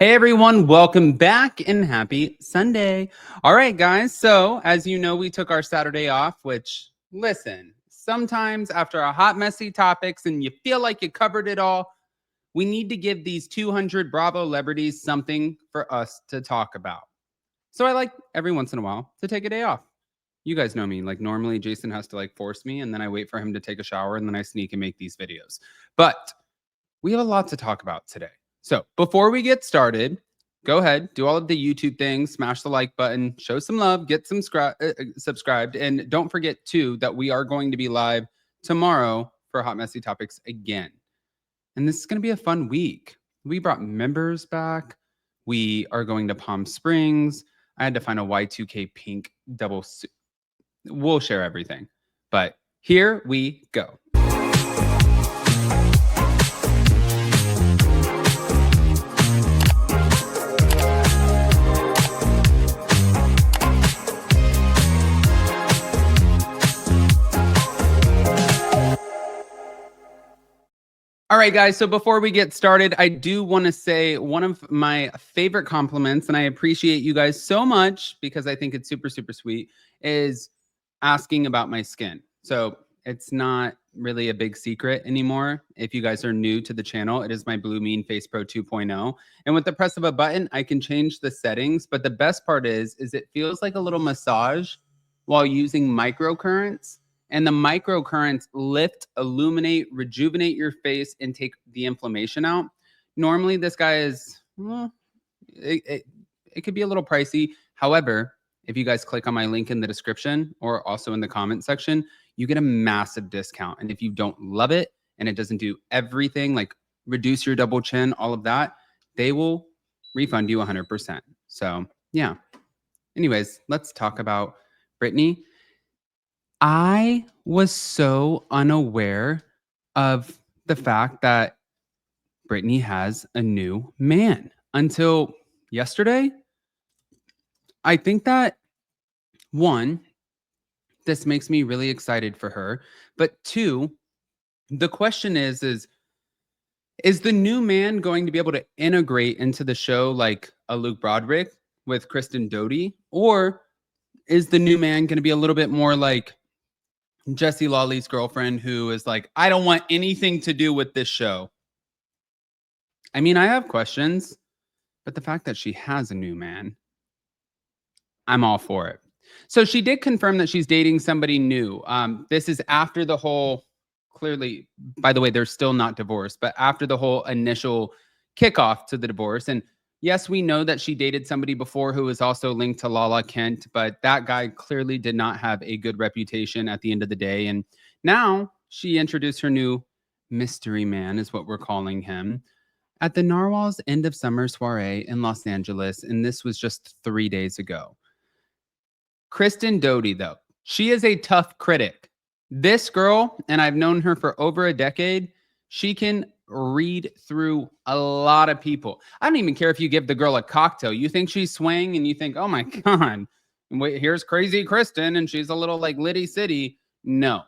Hey everyone, welcome back and happy Sunday. All right, guys. So, as you know, we took our Saturday off, which, listen, sometimes after a hot, messy topics and you feel like you covered it all, we need to give these 200 Bravo celebrities something for us to talk about. So, I like every once in a while to take a day off. You guys know me. Like, normally Jason has to force me, and then I wait for him to take a shower, and then I sneak and make these videos. But we have a lot to talk about today. So before we get started, go ahead, do all of the YouTube things, smash the like button, show some love, get some subscribed. And don't forget, too, that we are going to be live tomorrow for Hot Messy Topics again. And this is going to be a fun week. We brought members back. We are going to Palm Springs. I had to find a Y2K pink double suit. We'll share everything. But here we go. All right, guys. So before we get started, I do want to say one of my favorite compliments, and I appreciate you guys so much because I think it's super, super sweet, is asking about my skin. So it's not really a big secret anymore. If you guys are new to the channel, it is my Blue Mean Face Pro 2.0. And with the press of a button, I can change the settings. But the best part is it feels like a little massage while using microcurrents. And the microcurrents lift, illuminate, rejuvenate your face, and take the inflammation out. Normally, this guy is, it could be a little pricey. However, if you guys click on my link in the description or also in the comment section, you get a massive discount. And if you don't love it and it doesn't do everything, like reduce your double chin, all of that, they will refund you 100%. So yeah. Anyways, let's talk about Brittany. I was so unaware of the fact that Brittany has a new man until yesterday. I think that, one, this makes me really excited for her. But two, the question is the new man going to be able to integrate into the show like a Luke Broderick with Kristen Doute? Or is the new man going to be a little bit more like Jesse Lawley's girlfriend, who is like, I don't want anything to do with this show? I mean, I have questions, but the fact that she has a new man, I'm all for it. So she did confirm that she's dating somebody new. This is after the whole, clearly, by the way, they're still not divorced, but after the whole initial kickoff to the divorce. And yes, we know that she dated somebody before who was also linked to Lala Kent, but that guy clearly did not have a good reputation at the end of the day. And now she introduced her new mystery man, is what we're calling him, at the Narwhal's end of summer soiree in Los Angeles. And this was just 3 days ago. Kristen Doute, though, she is a tough critic. This girl, and I've known her for over a decade, she can read through a lot of people. I don't even care if you give the girl a cocktail. You think she's swaying and you think, oh my God, wait, here's crazy Kristen and she's a little like Liddy City. No,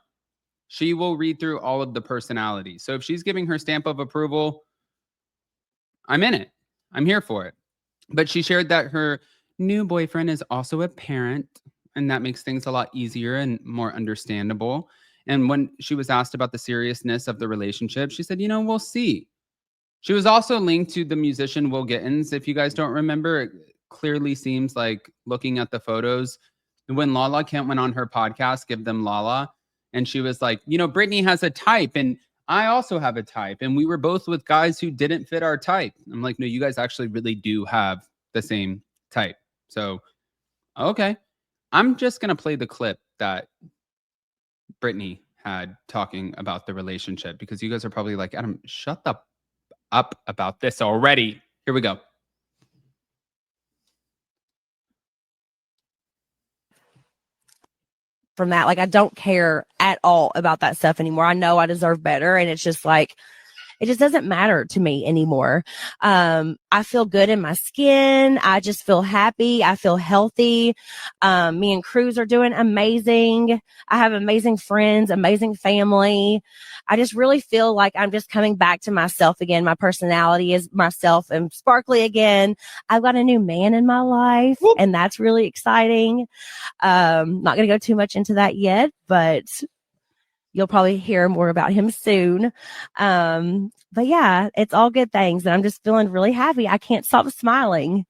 she will read through all of the personalities. So if she's giving her stamp of approval, I'm in it. I'm here for it. But she shared that her new boyfriend is also a parent, and that makes things a lot easier and more understandable. And when she was asked about the seriousness of the relationship, she said, we'll see. She was also linked to the musician Will Gittins. If you guys don't remember, it clearly seems like, looking at the photos, when Lala Kent went on her podcast, Give Them Lala, and she was like, Brittany has a type and I also have a type. And we were both with guys who didn't fit our type. I'm like, no, you guys actually really do have the same type. So, okay. I'm just going to play the clip that Brittany had talking about the relationship, because you guys are probably like, Adam, shut up about this already. Here we go. From that, like, I don't care at all about that stuff anymore. I know I deserve better. And it's just like, it just doesn't matter to me anymore. I feel good in my skin. I just feel happy. I feel healthy. Me and Cruz are doing amazing. I have amazing friends, amazing family. I just really feel like I'm just coming back to myself again. My personality is myself and sparkly again. I've got a new man in my life, and that's really exciting. Not going to go too much into that yet, but you'll probably hear more about him soon. But yeah, it's all good things. And I'm just feeling really happy. I can't stop smiling.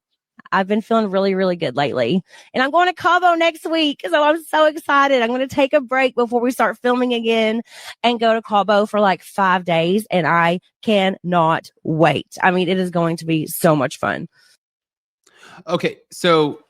I've been feeling really, really good lately. And I'm going to Cabo next week. So I'm so excited. I'm going to take a break before we start filming again and go to Cabo for like 5 days. And I cannot wait. I mean, it is going to be so much fun. Okay. So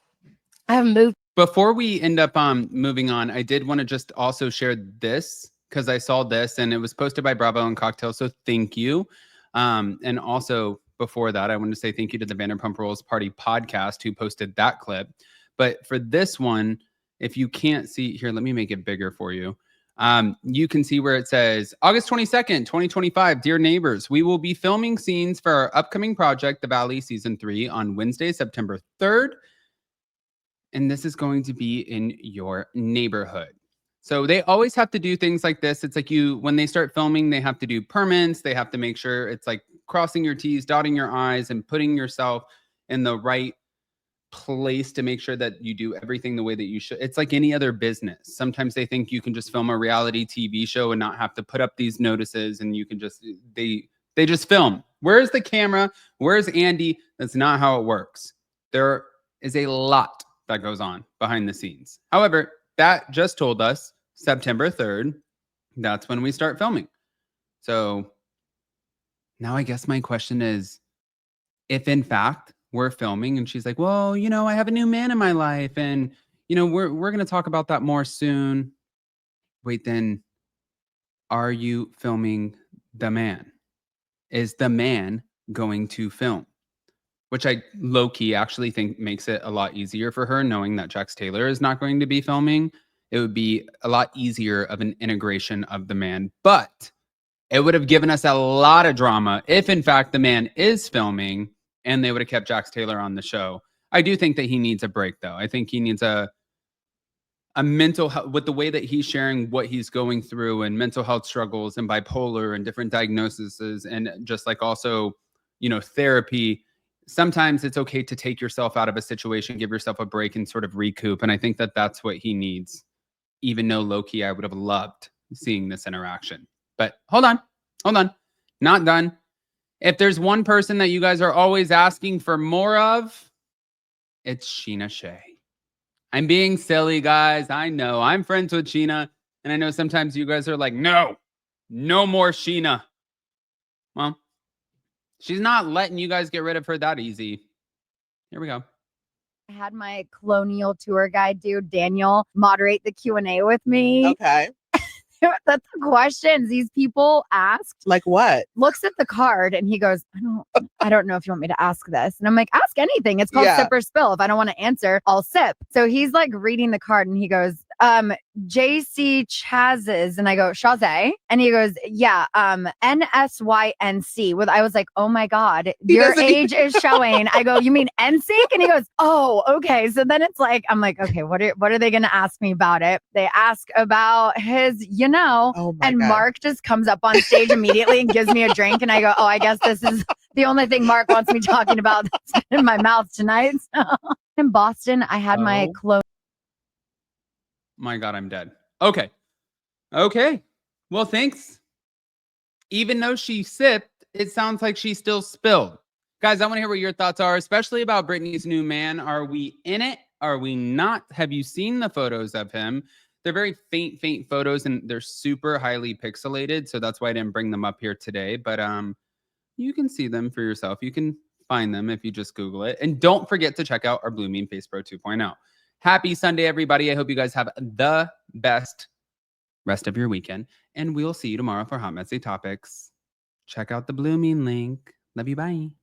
I haven't moved. Before we end up moving on, I did want to just also share this because I saw this and it was posted by Bravo and Cocktail. So thank you. And also before that, I want to say thank you to the Vanderpump Rules Party podcast who posted that clip. But for this one, if you can't see here, let me make it bigger for you. You can see where it says August 22nd, 2025. Dear neighbors, we will be filming scenes for our upcoming project, The Valley Season 3 on Wednesday, September 3rd. And this is going to be in your neighborhood. So they always have to do things like this. It's like when they start filming, they have to do permits. They have to make sure it's like crossing your T's, dotting your I's, and putting yourself in the right place to make sure that you do everything the way that you should. It's like any other business. Sometimes they think you can just film a reality TV show and not have to put up these notices, and you can just, they just film. Where's the camera? Where's Andy? That's not how it works. There is a lot that goes on behind the scenes. However, that just told us September 3rd, that's when we start filming. So now I guess my question is, if in fact we're filming and she's like, well, I have a new man in my life and, we're going to talk about that more soon. Wait, then are you filming the man? Is the man going to film? Which I low-key actually think makes it a lot easier for her, knowing that Jax Taylor is not going to be filming. It would be a lot easier of an integration of the man. But it would have given us a lot of drama if, in fact, the man is filming and they would have kept Jax Taylor on the show. I do think that he needs a break, though. I think he needs a mental health, with the way that he's sharing what he's going through and mental health struggles and bipolar and different diagnoses and just like also, therapy. Sometimes it's okay to take yourself out of a situation, give yourself a break and sort of recoup. And I think that that's what he needs, even though low-key, I would have loved seeing this interaction. But hold on. Not done. If there's one person that you guys are always asking for more of, it's Sheena Shea. I'm being silly, guys. I know. I'm friends with Sheena. And I know sometimes you guys are like, no more Sheena. Well, she's not letting you guys get rid of her that easy. Here we go. I had my colonial tour guide dude, Daniel, moderate the Q&A with me. Okay. That's the questions these people asked. Like what? Looks at the card and he goes, I don't know if you want me to ask this. And I'm like, ask anything. It's called sip or spill. If I don't want to answer, I'll sip. So he's like reading the card and he goes, JC Chaz's, and I go, Chazé, and he goes, yeah, NSYNC. I was like, oh my God, your age is showing. I go, you mean NSYNC? And he goes, oh, okay. So then it's like, I'm like, okay, what are they gonna ask me about it? They ask about his, and God. Mark just comes up on stage immediately and gives me a drink, and I go, oh, I guess this is the only thing Mark wants me talking about in my mouth tonight. So, in Boston, I had my clone. My God, I'm dead. Okay. Well, thanks. Even though she sipped, it sounds like she still spilled. Guys, I want to hear what your thoughts are, especially about Brittany's new man. Are we in it? Are we not? Have you seen the photos of him? They're very faint photos and they're super highly pixelated. So that's why I didn't bring them up here today. But you can see them for yourself. You can find them if you just Google it. And don't forget to check out our Blue Mean Face Pro 2.0. Happy Sunday, everybody. I hope you guys have the best rest of your weekend. And we'll see you tomorrow for Hot Messy Topics. Check out the Blue Mean link. Love you. Bye.